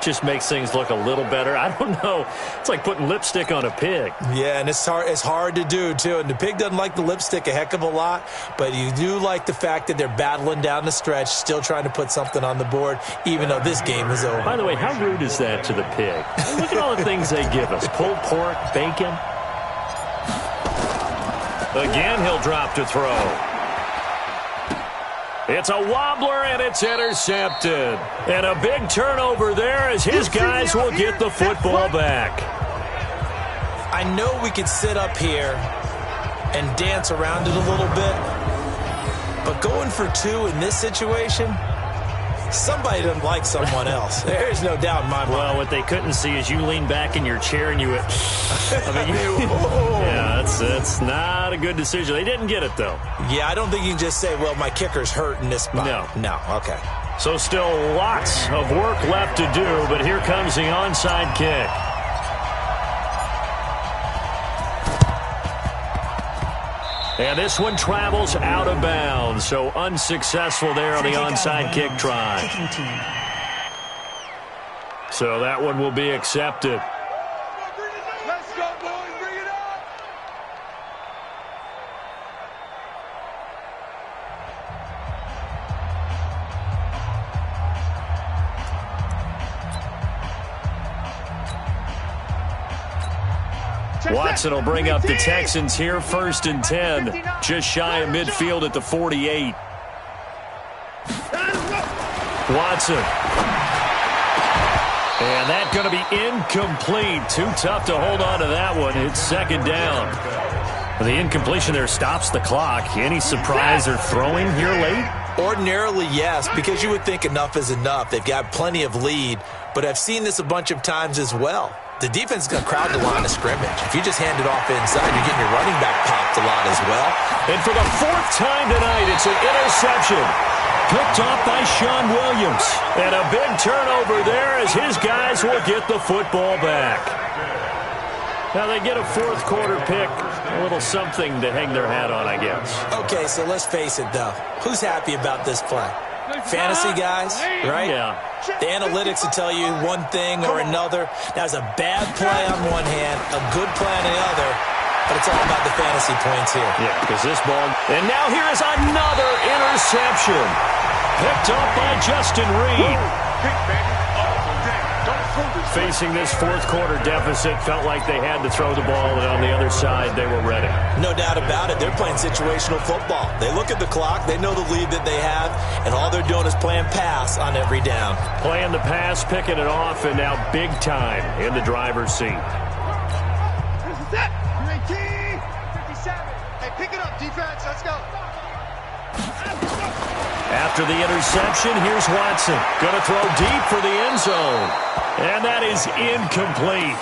Just makes things look a little better. I don't know. It's like putting lipstick on a pig. Yeah, and it's hard to do, too. And the pig doesn't like the lipstick a heck of a lot, but you do like the fact that they're battling down the stretch, still trying to put something on the board, even though this game is over. By the way, how rude is that to the pig? Look at all the things they give us. Pulled pork, bacon. Again, he'll drop to throw. It's a wobbler, and it's intercepted. And a big turnover there as his guys will get the football back. I know we could sit up here and dance around it a little bit, but going for 2 in this situation, somebody doesn't like someone else. There's no doubt in my mind. Well, what they couldn't see is you lean back in your chair and you went, yeah, that's not a good decision. They didn't get it, though. Yeah, I don't think you can just say, well, my kicker's hurt in this spot. No, okay. So still lots of work left to do, but here comes the onside kick. And this one travels out of bounds, so unsuccessful there on the onside kick try. So that one will be accepted. Let's go, boys. Bring it up. Watson will bring up the Texans here, 1st and 10. Just shy of midfield at the 48. Watson. And that's going to be incomplete. Too tough to hold on to that one. It's 2nd down. The incompletion there stops the clock. Any surprise they're throwing here late? Ordinarily, yes, because you would think enough is enough. They've got plenty of lead, but I've seen this a bunch of times as well. The defense is going to crowd the line of scrimmage. If you just hand it off inside, you're getting your running back popped a lot as well. And for the fourth time tonight, it's an interception. Picked off by Sean Williams. And a big turnover there as his guys will get the football back. Now they get a fourth quarter pick. A little something to hang their hat on, I guess. Okay, so let's face it, though. Who's happy about this play? Fantasy guys, right? Yeah. The analytics will tell you one thing or another. That's a bad play on one hand, a good play on the other, but it's all about the fantasy points here. Yeah, because this ball... And now here is another interception. Picked up by Justin Reed. Facing this fourth quarter deficit, felt like they had to throw the ball, and on the other side, they were ready. No doubt about it. They're playing situational football. They look at the clock, they know the lead that they have, and all they're doing is playing pass on every down. Playing the pass, picking it off, and now big time in the driver's seat. This is it. 19, 57. Hey, pick it up, defense. Let's go. After the interception, here's Watson. Going to throw deep for the end zone. And that is incomplete.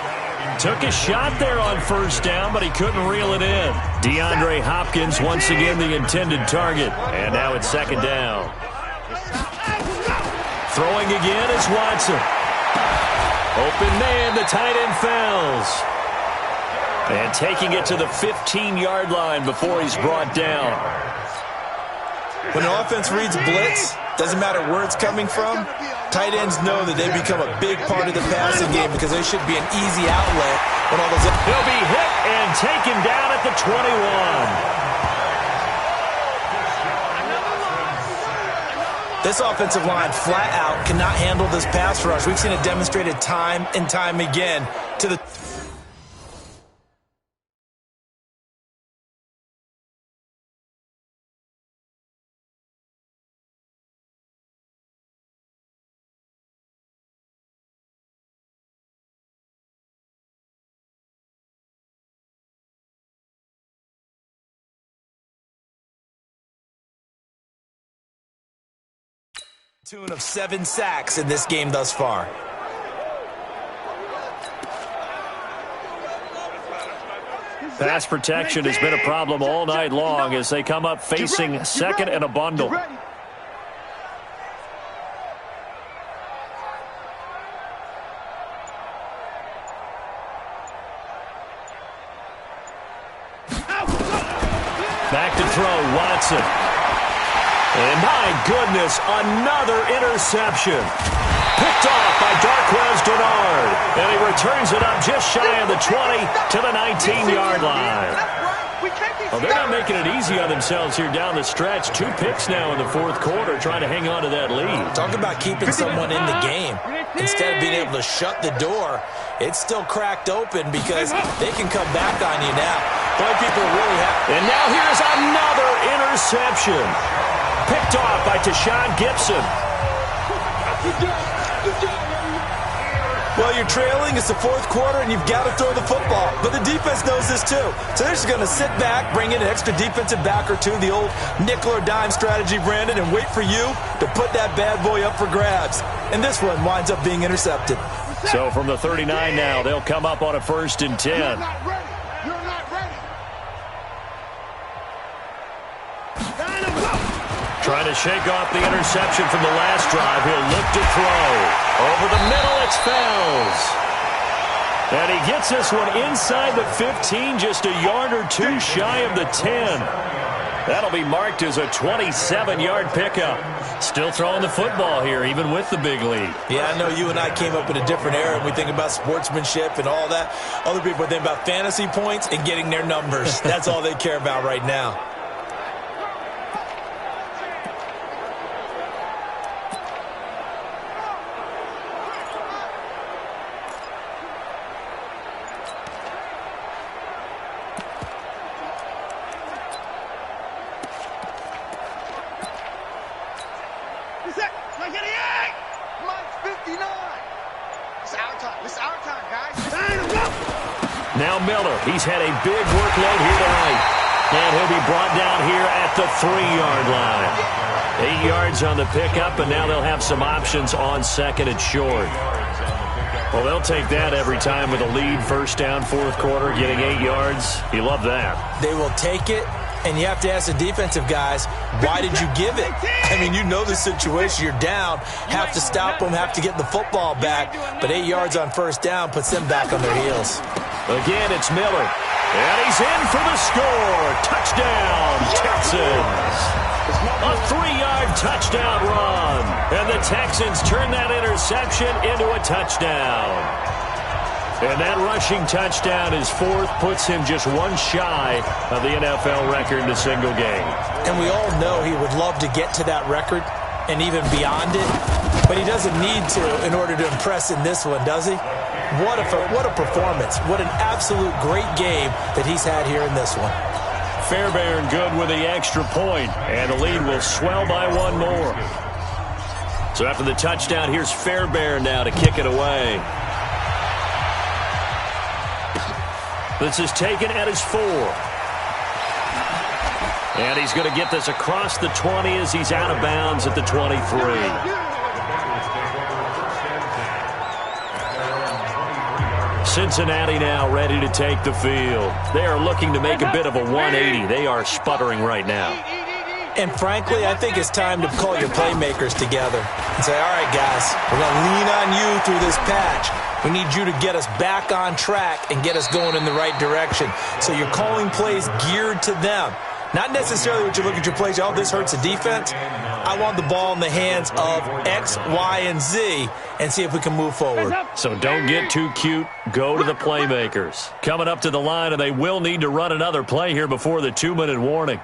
Took a shot there on first down, but he couldn't reel it in. DeAndre Hopkins once again the intended target. And now it's second down. Throwing again is Watson. Open man, the tight end fails. And taking it to the 15-yard line before he's brought down. When an offense reads blitz, doesn't matter where it's coming from, tight ends know that they become a big part of the passing game because they should be an easy outlet when all those... He'll be hit and taken down at the 21. This offensive line flat out cannot handle this pass rush. We've seen it demonstrated time and time again to the... tune of 7 sacks in this game thus far. Pass protection has been a problem all night long as they come up facing second and a bundle. Back to throw, Watson. And my goodness, another interception. Picked off by Darquez Dennard. And he returns it up just shy of the 20 to the 19-yard line. Well, they're not making it easy on themselves here down the stretch. 2 picks now in the fourth quarter, trying to hang on to that lead. Talk about keeping someone in the game. Instead of being able to shut the door, it's still cracked open because they can come back on you now. Boy, people are really happy. And now here's another interception. Picked off by Tashawn Gibson. Well, you're trailing. It's the fourth quarter, and you've got to throw the football. But the defense knows this, too. So they're just going to sit back, bring in an extra defensive back or two, the old nickel or dime strategy, Brandon, and wait for you to put that bad boy up for grabs. And this one winds up being intercepted. So from the 39 now, they'll come up on a 1st and 10. You're not ready. You're not ready. Trying to shake off the interception from the last drive. He'll look to throw. Over the middle, it's Fells. And he gets this one inside the 15, just a yard or two shy of the 10. That'll be marked as a 27-yard pickup. Still throwing the football here, even with the big lead. Yeah, I know you and I came up in a different era, and we think about sportsmanship and all that. Other people think about fantasy points and getting their numbers. That's all they care about right now. Now Miller, he's had a big workload here tonight. And he'll be brought down here at the 3-yard line. 8 yards on the pickup, and now they'll have some options on second and short. Well, they'll take that every time with a lead, first down, fourth quarter, getting 8 yards. You love that. They will take it, and you have to ask the defensive guys, why did you give it? I mean, you know the situation. You're down, have to stop them, have to get the football back, but 8 yards on first down puts them back on their heels. Again, it's Miller, and he's in for the score. Touchdown, Texans. A 3-yard touchdown run, and the Texans turn that interception into a touchdown. And that rushing touchdown is fourth, puts him just one shy of the NFL record in a single game. And we all know he would love to get to that record and even beyond it, but he doesn't need to in order to impress in this one, does he? What a performance. What an absolute great game that he's had here in this one. Fairbairn good with the extra point, and the lead will swell by one more. So after the touchdown, here's Fairbairn now to kick it away. This is taken at his 4. And he's going to get this across the 20 as he's out of bounds at the 23. Cincinnati now ready to take the field. They are looking to make a bit of a 180. They are sputtering right now. And frankly, I think it's time to call your playmakers together and say, all right, guys, we're going to lean on you through this patch. We need you to get us back on track and get us going in the right direction. So you're calling plays geared to them. Not necessarily what you look at your plays, oh, this hurts the defense. I want the ball in the hands of X, Y, and Z and see if we can move forward. So don't get too cute. Go to the playmakers. Coming up to the line, and they will need to run another play here before the 2-minute warning.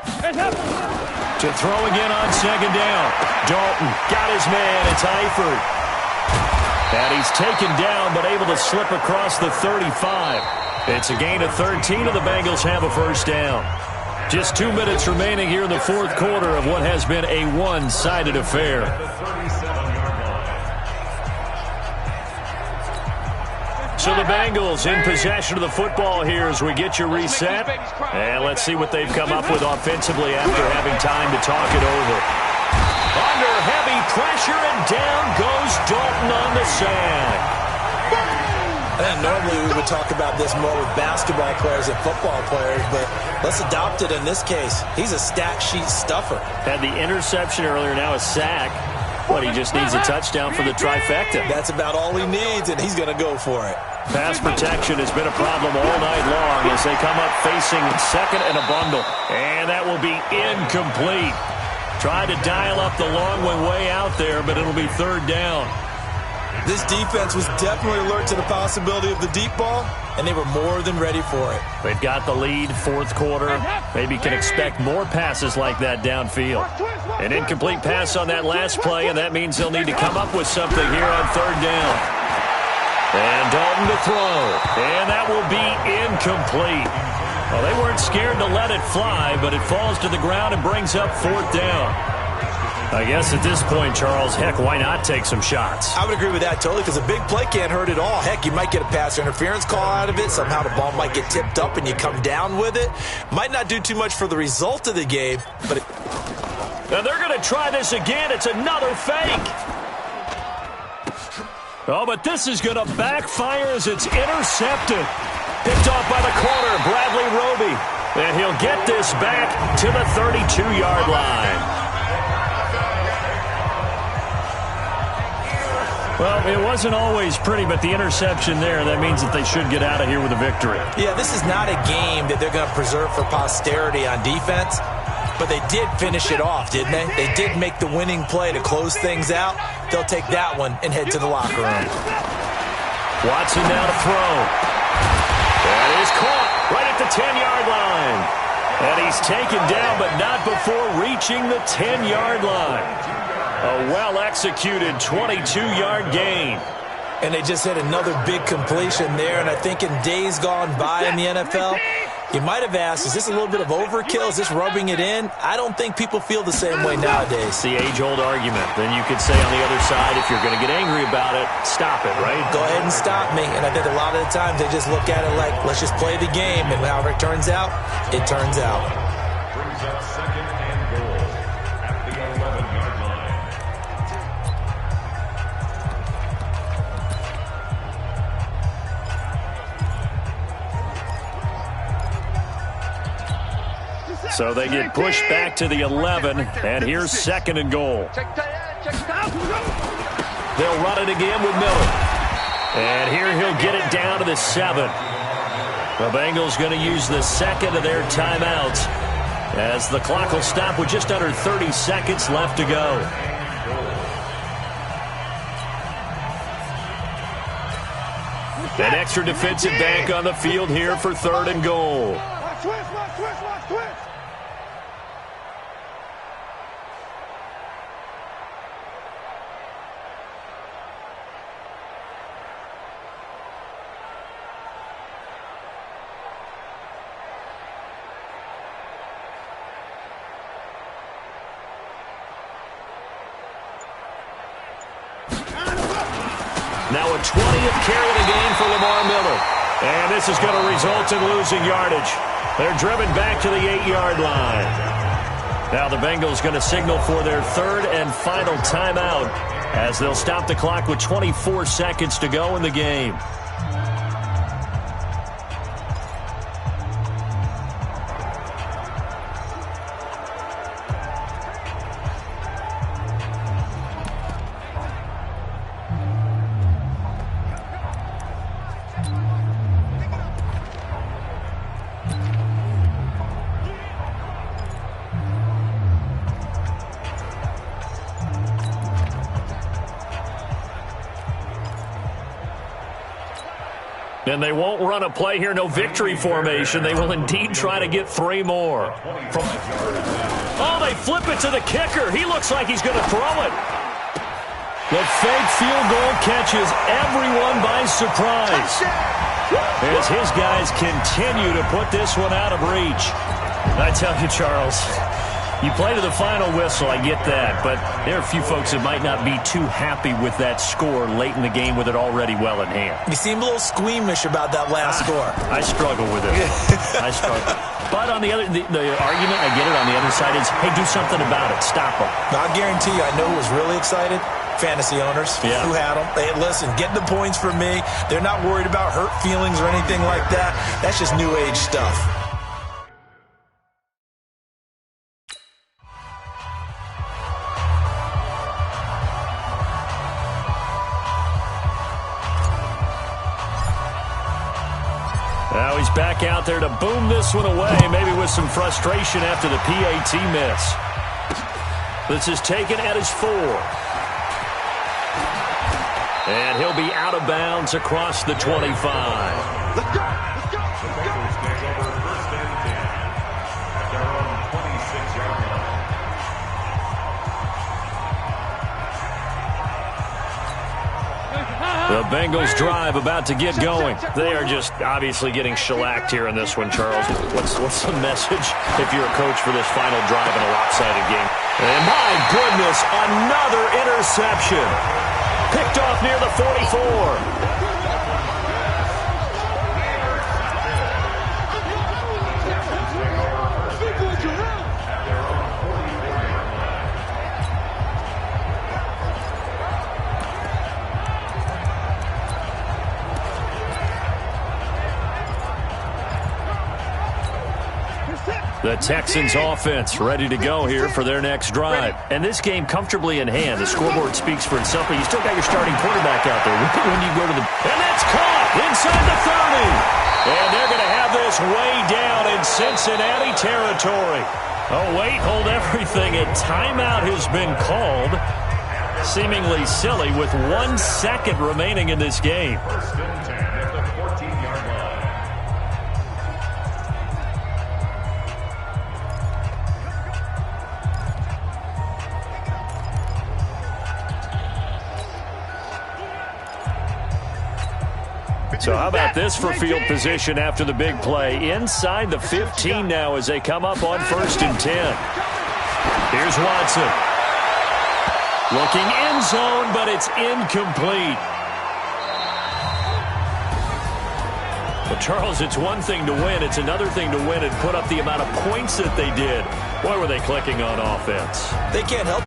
To throw again on second down. Dalton got his man. It's Eifert. And he's taken down but able to slip across the 35. It's a gain of 13, and the Bengals have a first down. Just 2 minutes remaining here in the fourth quarter of what has been a one-sided affair. So the Bengals in possession of the football here as we get you reset. And let's see what they've come up with offensively after having time to talk it over. Under heavy pressure, and down goes Dalton on the sack. And normally we would talk about this more with basketball players and football players, but let's adopt it in this case. He's a stat sheet stuffer. Had the interception earlier, now a sack. What, he just needs a touchdown for the trifecta. That's about all he needs, and he's going to go for it. Pass protection has been a problem all night long as they come up facing second and a bundle. And that will be incomplete. Tried to dial up the long one way out there, but it'll be third down. This defense was definitely alert to the possibility of the deep ball, and they were more than ready for it. They've got the lead, fourth quarter. Maybe can expect more passes like that downfield. An incomplete pass on that last play, and that means they'll need to come up with something here on third down. And Dalton to throw, and that will be incomplete. Well, they weren't scared to let it fly, but it falls to the ground and brings up fourth down. I guess at this point, Charles, heck, why not take some shots? I would agree with that totally, because a big play can't hurt at all. Heck, you might get a pass interference call out of it. Somehow the ball might get tipped up and you come down with it. Might not do too much for the result of the game, but Now they're going to try this again. It's another fake. Oh, but this is going to backfire as it's intercepted. Picked off by the corner, Bradley Roby. And he'll get this back to the 32-yard line. Well, it wasn't always pretty, but the interception there, that means that they should get out of here with a victory. Yeah, this is not a game that they're going to preserve for posterity on defense, but they did finish it off, didn't they? They did make the winning play to close things out. They'll take that one and head to the locker room. Watson now to throw. That is caught right at the 10-yard line. And he's taken down, but not before reaching the 10-yard line. A well-executed 22-yard gain. And they just hit another big completion there. And I think in days gone by in the NFL, you might have asked, is this a little bit of overkill? Is this rubbing it in? I don't think people feel the same way nowadays. It's the age-old argument. Then you could say on the other side, if you're going to get angry about it, stop it, right? Go ahead and stop me. And I think a lot of the times they just look at it like, let's just play the game. And however it turns out, it turns out. Brings up second and So they get pushed back to the 11, and here's 2nd and goal. They'll run it again with Miller. And here he'll get it down to the 7. The Bengals going to use the 2nd of their timeouts as the clock will stop with just under 30 seconds left to go. An extra defensive back on the field here for 3rd and goal. Watch twist. Now a 20th carry of the game for Lamar Miller. And this is going to result in losing yardage. They're driven back to the 8-yard line. Now the Bengals going to signal for their 3rd and final timeout as they'll stop the clock with 24 seconds to go in the game. And they won't run a play here, no victory formation. They will indeed try to get 3 more. Oh, they flip it to the kicker. He looks like he's going to throw it. The fake field goal catches everyone by surprise as his guys continue to put this one out of reach. I tell you, Charles, you play to the final whistle, I get that, but there are a few folks that might not be too happy with that score late in the game with it already well in hand. You seem a little squeamish about that last score. I struggle with it. I struggle. But on the other, the argument, I get it, on the other side is, hey, do something about it. Stop them. Now, I guarantee you, I know who was really excited. Fantasy owners who had them. Hey, listen, get the points for me. They're not worried about hurt feelings or anything like that. That's just new age stuff. Now he's back out there to boom this one away, maybe with some frustration after the PAT miss. This is taken at his 4. And he'll be out of bounds across the 25. Let's go. The Bengals drive about to get going. They are just obviously getting shellacked here in this one, Charles. What's the message if you're a coach for this final drive in a lopsided game? And my goodness, another interception. Picked off near the 44. The Texans offense ready to go here for their next drive. And this game comfortably in hand. The scoreboard speaks for itself, but you still got your starting quarterback out there. When you go to the... And that's caught inside the 30. And they're going to have this way down in Cincinnati territory. Oh, wait, hold everything. A timeout has been called. Seemingly silly with 1 second remaining in this game. First and 10 at the 14-yard line. So how about this for field position after the big play? Inside the 15 now as they come up on 1st and 10. Here's Watson. Looking end zone, but it's incomplete. Well, Charles, it's one thing to win. It's another thing to win and put up the amount of points that they did. Boy, were they clicking on offense. They can't help